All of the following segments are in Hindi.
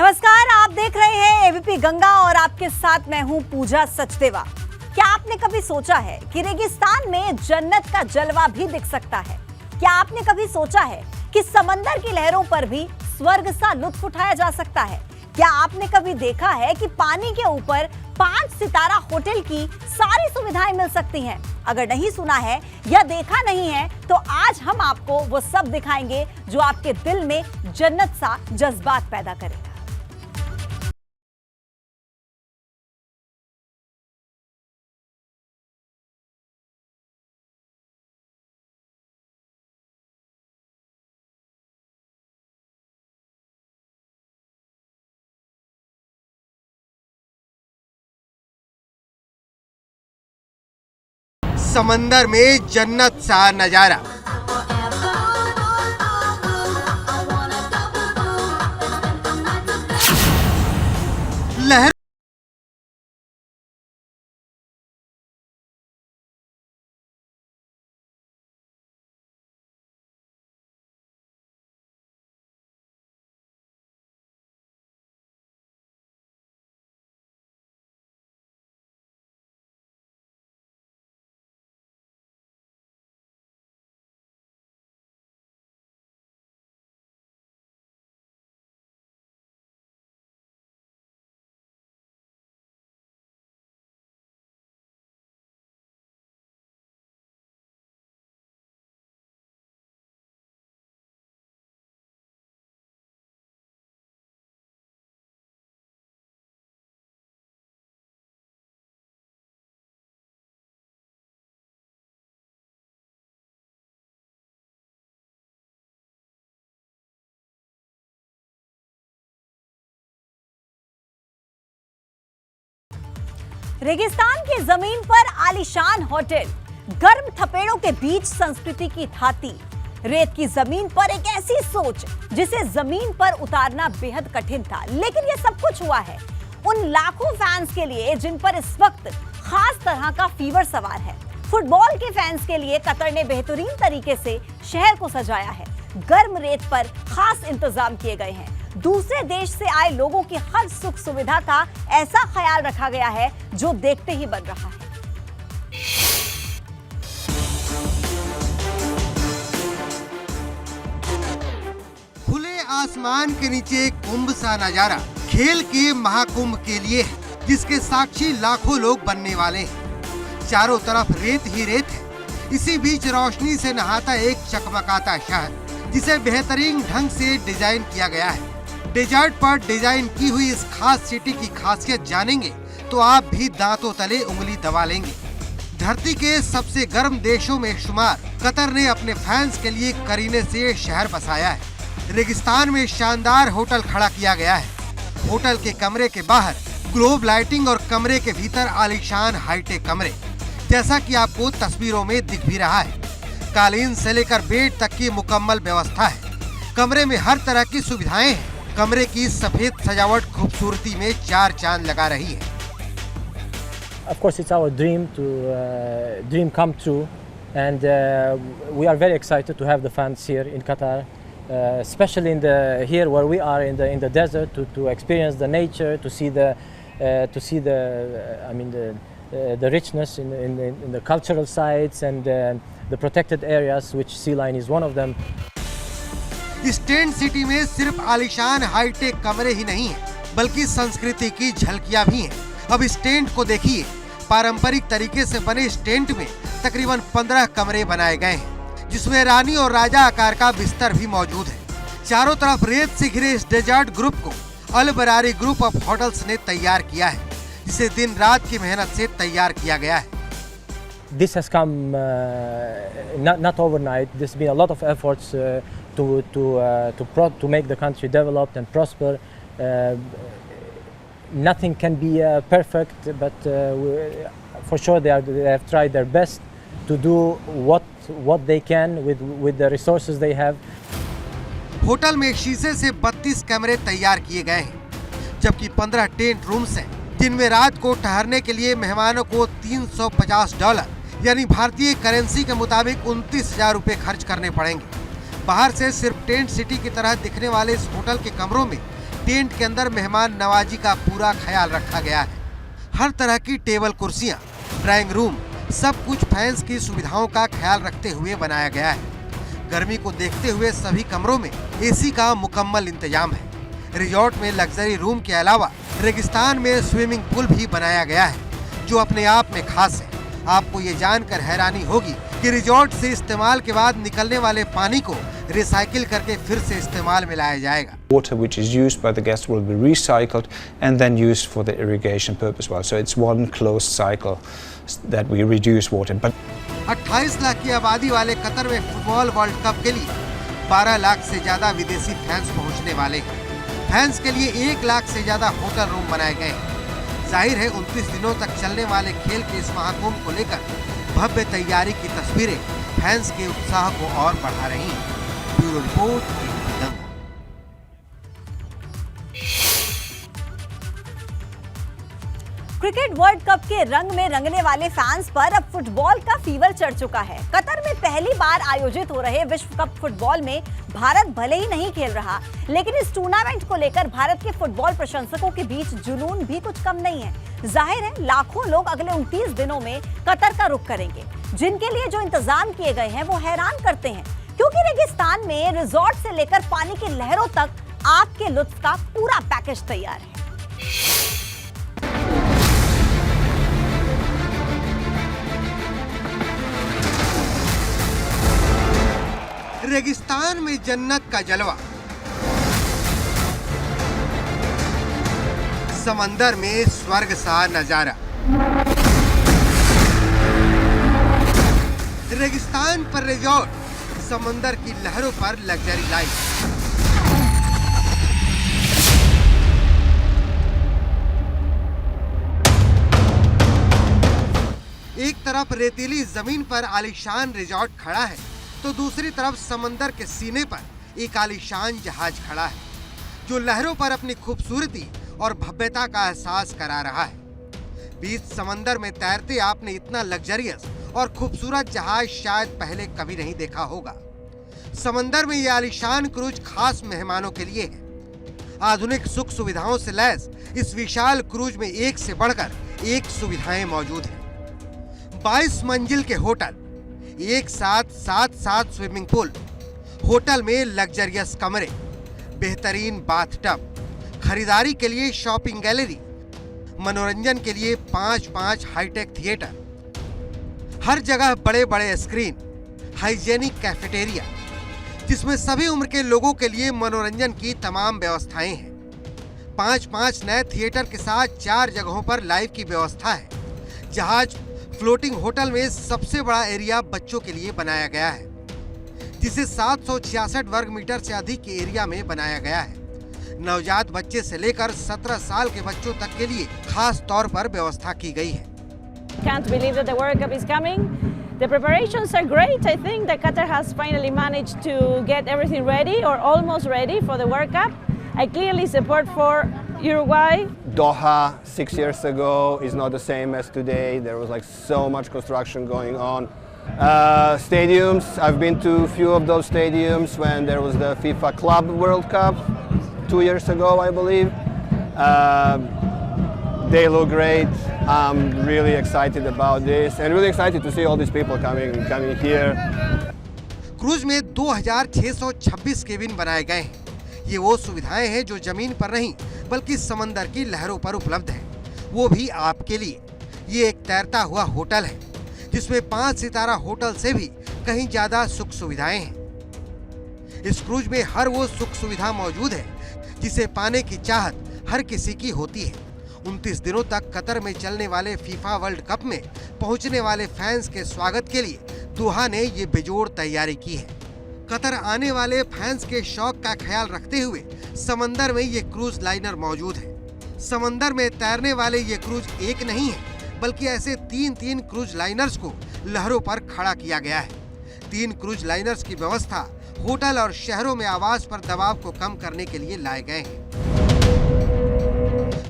नमस्कार, आप देख रहे हैं एबीपी गंगा और आपके साथ मैं हूं पूजा सचदेवा। क्या आपने कभी सोचा है कि रेगिस्तान में जन्नत का जलवा भी दिख सकता है? क्या आपने कभी सोचा है कि समंदर की लहरों पर भी स्वर्ग सा लुत्फ उठाया जा सकता है? क्या आपने कभी देखा है कि पानी के ऊपर 5 सितारा होटल की सारी सुविधाएं मिल सकती हैं? अगर नहीं सुना है या देखा नहीं है तो आज हम आपको वो सब दिखाएंगे जो आपके दिल में जन्नत सा जज्बात पैदा करेगा। समंदर में जन्नत सा नजारा। लहर रेगिस्तान की जमीन पर आलीशान होटल, गर्म थपेड़ों के बीच संस्कृति की थाती, रेत की जमीन पर एक ऐसी सोच जिसे जमीन पर उतारना बेहद कठिन था। लेकिन ये सब कुछ हुआ है उन लाखों फैंस के लिए जिन पर इस वक्त खास तरह का फीवर सवार है। फुटबॉल के फैंस के लिए कतर ने बेहतरीन तरीके से शहर को सजाया है। गर्म रेत पर खास इंतजाम किए गए हैं। दूसरे देश से आए लोगों की हर सुख सुविधा का ऐसा ख्याल रखा गया है जो देखते ही बन रहा है। खुले आसमान के नीचे कुंभ सा नजारा खेल के महाकुंभ के लिए है, जिसके साक्षी लाखों लोग बनने वाले हैं। चारों तरफ रेत ही रेत है। इसी बीच रोशनी से नहाता एक चकमकाता शहर, जिसे बेहतरीन ढंग से डिजाइन किया गया है। डेजर्ट पर डिजाइन की हुई इस खास सिटी की खासियत जानेंगे तो आप भी दांतों तले उंगली दबा लेंगे। धरती के सबसे गर्म देशों में शुमार कतर ने अपने फैंस के लिए करीने से शहर बसाया है। रेगिस्तान में शानदार होटल खड़ा किया गया है। होटल के कमरे के बाहर ग्लोब लाइटिंग और कमरे के भीतर आलीशान हाईटेक कमरे, जैसा कि आपको तस्वीरों में दिख भी रहा है। कालीन से लेकर बेड तक की मुकम्मल व्यवस्था है। कमरे में हर तरह की सुविधाएं हैं। कमरे की सफेद सजावट खूबसूरती में 4 चांद लगा रही है। Of course, it's our dream to dream come true, and we are very excited to have the fans here in Qatar, especially here where we are in the desert, to experience the nature, to see the richness in the cultural sites and the protected areas, which Sea Lion is one of them. इस टेंट सिटी में सिर्फ आलीशान हाईटेक कमरे ही नहीं है, बल्कि संस्कृति की झलकियां भी हैं। अब इस टेंट को देखिए। पारंपरिक तरीके से बने इस टेंट में तकरीबन 15 कमरे बनाए गए हैं, जिसमें रानी और राजा आकार का बिस्तर भी मौजूद है। चारों तरफ रेत से घिरे इस डेजर्ट ग्रुप को अल बरारी ग्रुप ऑफ होटल्स ने तैयार किया है, जिसे दिन रात की मेहनत से तैयार किया गया है। This has come not overnight. There's been a lot of efforts to make the country developed and prosper. Nothing can be perfect, but for sure they have tried their best to do what they can with the resources they have. Hotel में शीशे से 32 कमरे तैयार किए गए हैं, जबकि 15 टेंट रूम्स हैं, जिनमें रात को ठहरने के लिए मेहमानों को $350 यानी भारतीय करेंसी के मुताबिक 29,000 रुपए खर्च करने पड़ेंगे। बाहर से सिर्फ टेंट सिटी की तरह दिखने वाले इस होटल के कमरों में टेंट के अंदर मेहमान नवाजी का पूरा ख्याल रखा गया है। हर तरह की टेबल कुर्सियां, ड्राइंग रूम, सब कुछ फैंस की सुविधाओं का ख्याल रखते हुए बनाया गया है। गर्मी को देखते हुए सभी कमरों में एसी का मुकम्मल इंतजाम है। रिजॉर्ट में लग्जरी रूम के अलावा रेगिस्तान में स्विमिंग पूल भी बनाया गया है, जो अपने आप में खास है। आपको ये जानकर हैरानी होगी कि रिजॉर्ट से इस्तेमाल के बाद निकलने वाले पानी को रिसाइकिल करके फिर से इस्तेमाल में लाया जाएगा। Water which is used by the guests will be recycled and then used for the irrigation purpose. So it's one closed cycle that we reduce water. But 28 lakh की आबादी वाले कतर में फुटबॉल वर्ल्ड कप के लिए 12 लाख से ज्यादा विदेशी फैंस पहुंचने वाले हैं। फैंस के लिए 1 लाख से ज्यादा होटल रूम बनाए गए हैं। जाहिर है 29 दिनों तक चलने वाले खेल के इस महाकुंभ को लेकर भव्य तैयारी की तस्वीरें फैंस के उत्साह को और बढ़ा रही हैं। Bureau report. Cricket world cup के रंग में रंगने वाले फैंस पर अब फुटबॉल का फीवर चढ़ चुका है। कतर में पहली बार आयोजित हो रहे विश्व कप फुटबॉल में भारत भले ही नहीं खेल रहा, लेकिन इस टूर्नामेंट को लेकर भारत के फुटबॉल प्रशंसकों के बीच जुनून भी कुछ कम नहीं है। जाहिर है लाखों लोग अगले 29 दिनों में कतर का रुख करेंगे, जिनके लिए जो इंतजाम किए गए हैं वो हैरान करते हैं, क्योंकि रेगिस्तान में रिजॉर्ट से लेकर पानी की लहरों तक आपके लुत्फ का पूरा पैकेज तैयार है। रेगिस्तान में जन्नत का जलवा, समंदर में स्वर्ग सा नजारा। रेगिस्तान पर रिजॉर्ट, समंदर की लहरों पर लग्जरी लाइफ। एक तरफ रेतीली जमीन पर आलीशान रिजॉर्ट खड़ा है, तो दूसरी तरफ समंदर के सीने पर एक आलीशान जहाज खड़ा है, जो लहरों पर अपनी खूबसूरती और भव्यता का एहसास करा रहा है। बीच समंदर में तैरते आपने इतना लग्जरियस और खूबसूरत जहाज शायद पहले कभी नहीं देखा होगा। समंदर में ये आलीशान क्रूज खास मेहमानों के लिए है। आधुनिक सुख सुविधाओं से लैस इस विशाल क्रूज में एक से बढ़कर एक सुविधाएं मौजूद हैं। 22 मंजिल के होटल, एक साथ 7 स्विमिंग पूल, होटल में लग्जरियस कमरे, बेहतरीन बाथटब, खरीदारी के लिए शॉपिंग गैलरी, मनोरंजन के लिए 5 हाईटेक थिएटर, हर जगह बड़े बड़े स्क्रीन, हाइजेनिक कैफेटेरिया, जिसमें सभी उम्र के लोगों के लिए मनोरंजन की तमाम व्यवस्थाएं हैं। 5 नए थिएटर के साथ 4 जगहों पर लाइव की व्यवस्था है। जहाज फ्लोटिंग होटल में सबसे बड़ा एरिया बच्चों के लिए बनाया गया है, जिसे 766 वर्ग मीटर से अधिक के एरिया में बनाया गया है। नवजात बच्चे से लेकर 17 साल के बच्चों तक के लिए खास तौर पर व्यवस्था की गई है। Can't believe that the World Cup is coming. The preparations are great. I think that Qatar has finally managed to get everything ready or almost ready for the World Cup. I clearly support for Uruguay. Doha 6 years ago is not the same as today. There was like so much construction going on. Stadiums, I've been to a few of those stadiums when there was the FIFA Club World Cup 2 years ago, I believe. They look great. I'm really excited about this and really excited to see all these people coming here. Cruise में 2626 केबिन बनाए गए हैं। ये वो सुविधाएं हैं जो जमीन पर नहीं बल्कि समंदर की लहरों पर उपलब्ध है, वो भी आपके लिए। ये एक तैरता हुआ होटल है, जिसमें 5 सितारा होटल से भी कहीं ज्यादा सुख सुविधाएं हैं। इस क्रूज में हर वो सुख सुविधा मौजूद है जिसे पाने की चाहत हर किसी की होती है। 29 दिनों तक कतर में चलने वाले फीफा वर्ल्ड कप में पहुंचने वाले फैंस के स्वागत के लिए दोहा ने ये बेजोड़ तैयारी की है। कतर आने वाले फैंस के शौक का ख्याल रखते हुए समंदर में ये क्रूज लाइनर मौजूद है। समंदर में तैरने वाले ये क्रूज एक नहीं है, बल्कि ऐसे 3 क्रूज लाइनर्स को लहरों पर खड़ा किया गया है। 3 क्रूज लाइनर्स की व्यवस्था होटल और शहरों में आवास पर दबाव को कम करने के लिए लाए गए हैं।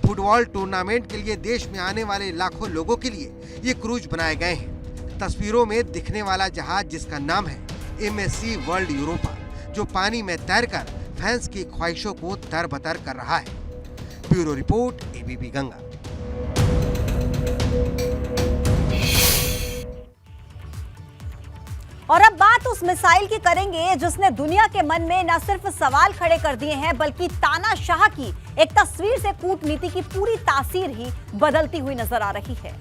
फुटबॉल टूर्नामेंट के लिए देश में आने वाले लाखों लोगों के लिए ये क्रूज बनाए गए हैं। तस्वीरों में दिखने वाला जहाज, जिसका नाम है MSC वर्ल्ड यूरोपा, जो पानी में तैरकर फैंस की ख्वाहिशों को दरबदर कर रहा है। Bureau report, ABP Ganga. और अब बात उस मिसाइल की करेंगे जिसने दुनिया के मन में न सिर्फ सवाल खड़े कर दिए हैं बल्कि तानाशाह की एक तस्वीर से कूटनीति की पूरी तासीर ही बदलती हुई नजर आ रही है।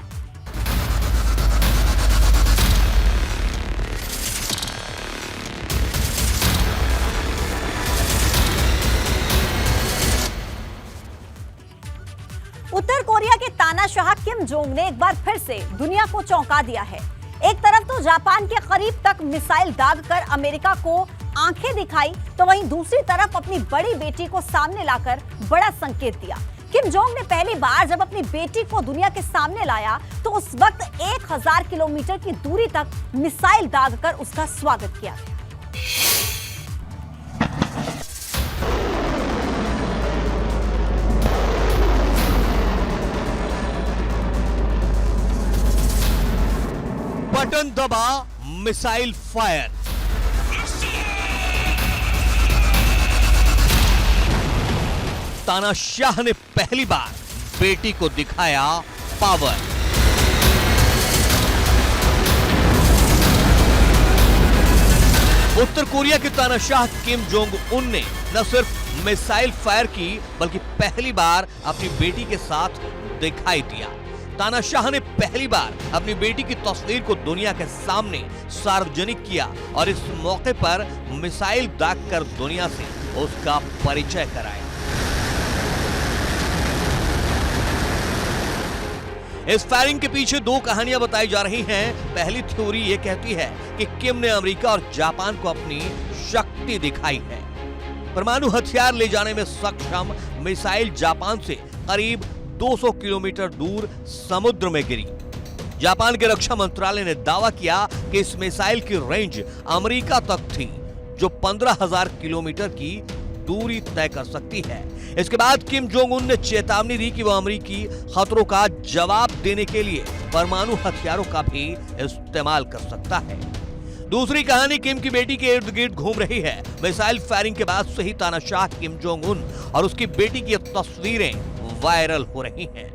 उत्तर कोरिया के तानाशाह किम जोंग ने एक बार फिर से दुनिया को चौंका दिया है। एक तरफ तो जापान के करीब तक मिसाइल दागकर अमेरिका को आंखें दिखाई, तो वहीं दूसरी तरफ अपनी बड़ी बेटी को सामने लाकर बड़ा संकेत दिया। किम जोंग ने पहली बार जब अपनी बेटी को दुनिया के सामने लाया तो उस वक्त 1000 किलोमीटर की दूरी तक मिसाइल दागकर उसका स्वागत किया गया। बटन दबा, मिसाइल फायर। तानाशाह ने पहली बार बेटी को दिखाया पावर। उत्तर कोरिया के तानाशाह किम जोंग उन ने न सिर्फ मिसाइल फायर की बल्कि पहली बार अपनी बेटी के साथ दिखाई दिया। तानाशाह ने पहली बार अपनी बेटी की तस्वीर को दुनिया के सामने सार्वजनिक किया और इस मौके पर मिसाइल दागकर दुनिया से उसका परिचय कराया। इस फायरिंग के पीछे दो कहानियां बताई जा रही हैं। पहली थ्योरी यह कहती है कि किम ने अमेरिका और जापान को अपनी शक्ति दिखाई है। परमाणु हथियार ले जाने में सक्षम मिसाइल जापान से करीब 200 किलोमीटर दूर समुद्र में गिरी। जापान के रक्षा मंत्रालय ने दावा किया कि इस मिसाइल की रेंज अमेरिका तक थी, जो 15,000 किलोमीटर की दूरी तय कर सकती है। इसके बाद किम जोंग उन ने चेतावनी दी कि वह अमेरिकी खतरों का जवाब देने के लिए परमाणु हथियारों का भी इस्तेमाल कर सकता है। दूसरी कहानी किम की बेटी के इर्द गिर्द घूम रही है। मिसाइल फायरिंग के बाद से ही तानाशाह किम जोंग उन और उसकी बेटी की तस्वीरें वायरल हो रही हैं।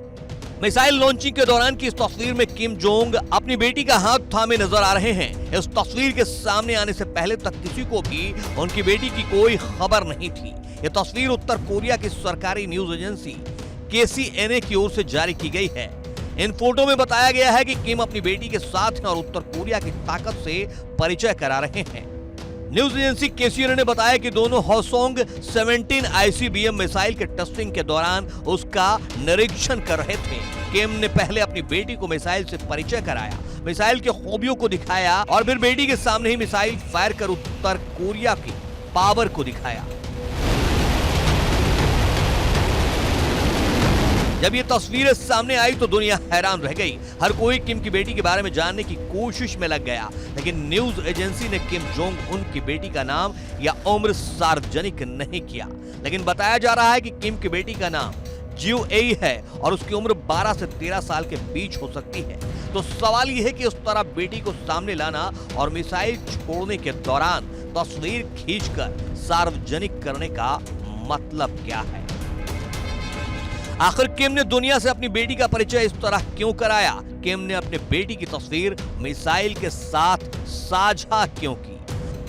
मिसाइल लॉन्चिंग के दौरान की इस तस्वीर में किम जोंग अपनी बेटी का हाथ थामे नजर आ रहे हैं। इस तस्वीर के सामने आने से पहले तक किसी को भी उनकी बेटी की कोई खबर नहीं थी। यह तस्वीर उत्तर कोरिया की सरकारी न्यूज एजेंसी KCNA की ओर से जारी की गई है। इन फोटो में बताया गया है कि किम अपनी बेटी के साथ हैं और उत्तर कोरिया की ताकत से परिचय करा रहे हैं। न्यूज एजेंसी KCNA ने बताया कि दोनों हॉसोंग 17 ICBM मिसाइल के टेस्टिंग के दौरान उसका निरीक्षण कर रहे थे। किम ने पहले अपनी बेटी को मिसाइल से परिचय कराया, मिसाइल के खूबियों को दिखाया और फिर बेटी के सामने ही मिसाइल फायर कर उत्तर कोरिया की पावर को दिखाया। जब ये तस्वीरें सामने आई तो दुनिया हैरान रह गई। हर कोई किम की बेटी के बारे में जानने की कोशिश में लग गया, लेकिन न्यूज एजेंसी ने किम जोंग उन की बेटी का नाम या उम्र सार्वजनिक नहीं किया। लेकिन बताया जा रहा है कि किम की बेटी का नाम जियो एई है और उसकी उम्र 12 से 13 साल के बीच हो सकती है। तो सवाल यह है कि उस तरह बेटी को सामने लाना और मिसाइल छोड़ने के दौरान तस्वीर खींचकर सार्वजनिक करने का मतलब क्या है? आखिर किम ने दुनिया से अपनी बेटी का परिचय इस तरह क्यों कराया? किम ने अपने बेटी की तस्वीर मिसाइल के साथ साझा क्यों की?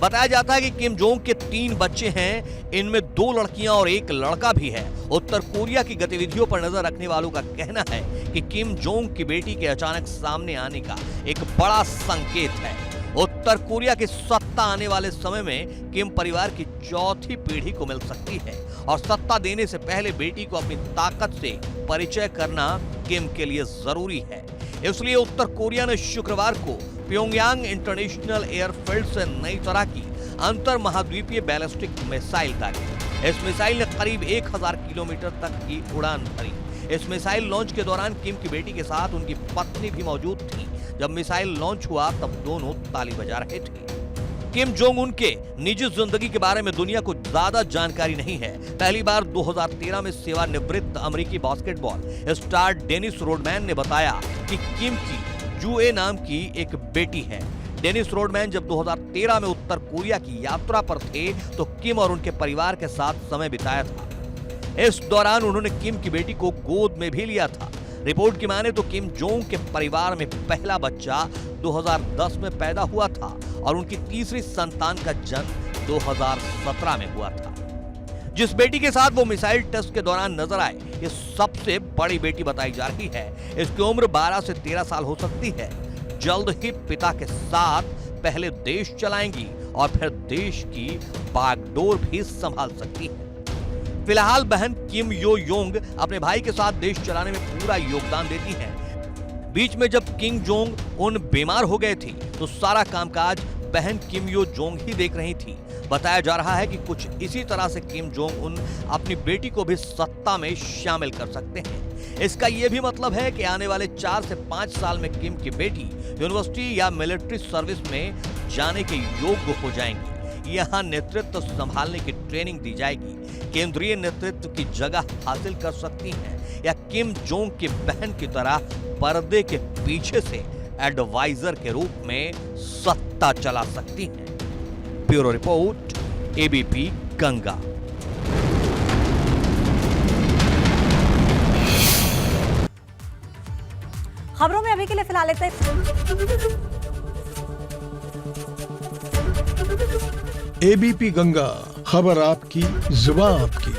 बताया जाता है कि किम जोंग के 3 बच्चे हैं, इनमें 2 लड़कियां और 1 लड़का भी है। उत्तर कोरिया की गतिविधियों पर नजर रखने वालों का कहना है कि किम जोंग की बेटी के अचानक सामने आने का एक बड़ा संकेत है। उत्तर कोरिया की सत्ता आने वाले समय में किम परिवार की 4थी पीढ़ी को मिल सकती है और सत्ता देने से पहले बेटी को अपनी ताकत से परिचय करना किम के लिए जरूरी है। इसलिए उत्तर कोरिया ने शुक्रवार को प्योंगयांग इंटरनेशनल एयरफील्ड से नई तरह की अंतर महाद्वीपीय बैलिस्टिक मिसाइल दागी। इस मिसाइल ने करीब 1000 किलोमीटर तक की उड़ान भरी। इस मिसाइल लॉन्च के दौरान किम की बेटी के साथ उनकी पत्नी भी मौजूद थी। जब मिसाइल लॉन्च हुआ तब दोनों ताली बजा रहे थे। किम जोंग उन के निजी जिंदगी के बारे में दुनिया को ज्यादा जानकारी नहीं है। पहली बार 2013 में सेवानिवृत्त अमेरिकी बास्केटबॉल स्टार डेनिस रोडमैन ने बताया कि किम की जूए नाम की एक बेटी है। डेनिस रोडमैन जब 2013 में उत्तर कोरिया की यात्रा पर थे तो किम और उनके परिवार के साथ समय बिताया था। इस दौरान उन्होंने किम की बेटी को गोद में भी लिया था। रिपोर्ट की माने तो किम जोंग के परिवार में पहला बच्चा 2010 में पैदा हुआ था और उनकी तीसरी संतान का जन्म 2017 में हुआ था। जिस बेटी के साथ वो मिसाइल टेस्ट के दौरान नजर आए, ये सबसे बड़ी बेटी बताई जा रही है। इसकी उम्र 12 से 13 साल हो सकती है। जल्द ही पिता के साथ पहले देश चलाएंगी और फिर देश की बागडोर भी संभाल सकती है। फिलहाल बहन किम यो योंग अपने भाई के साथ देश चलाने में पूरा योगदान देती हैं। बीच में जब किम जोंग उन बीमार हो गए थे तो सारा कामकाज बहन किम यो जोंग ही देख रही थी। बताया जा रहा है कि कुछ इसी तरह से किम जोंग उन अपनी बेटी को भी सत्ता में शामिल कर सकते हैं। इसका यह भी मतलब है कि आने वाले 4 से 5 साल में किम की बेटी यूनिवर्सिटी या मिलिट्री सर्विस में जाने के योग्य हो जाएंगी। यहाँ नेतृत्व संभालने की ट्रेनिंग दी जाएगी। केंद्रीय नेतृत्व की जगह हासिल कर सकती हैं या किम जोंग की बहन की तरह पर्दे के पीछे से एडवाइजर के रूप में सत्ता चला सकती हैं। Bureau report, ABP Ganga. खबरों में अभी के लिए फिलहाल इतना ही। एबीपी गंगा, खबर आपकी, जुबान आपकी।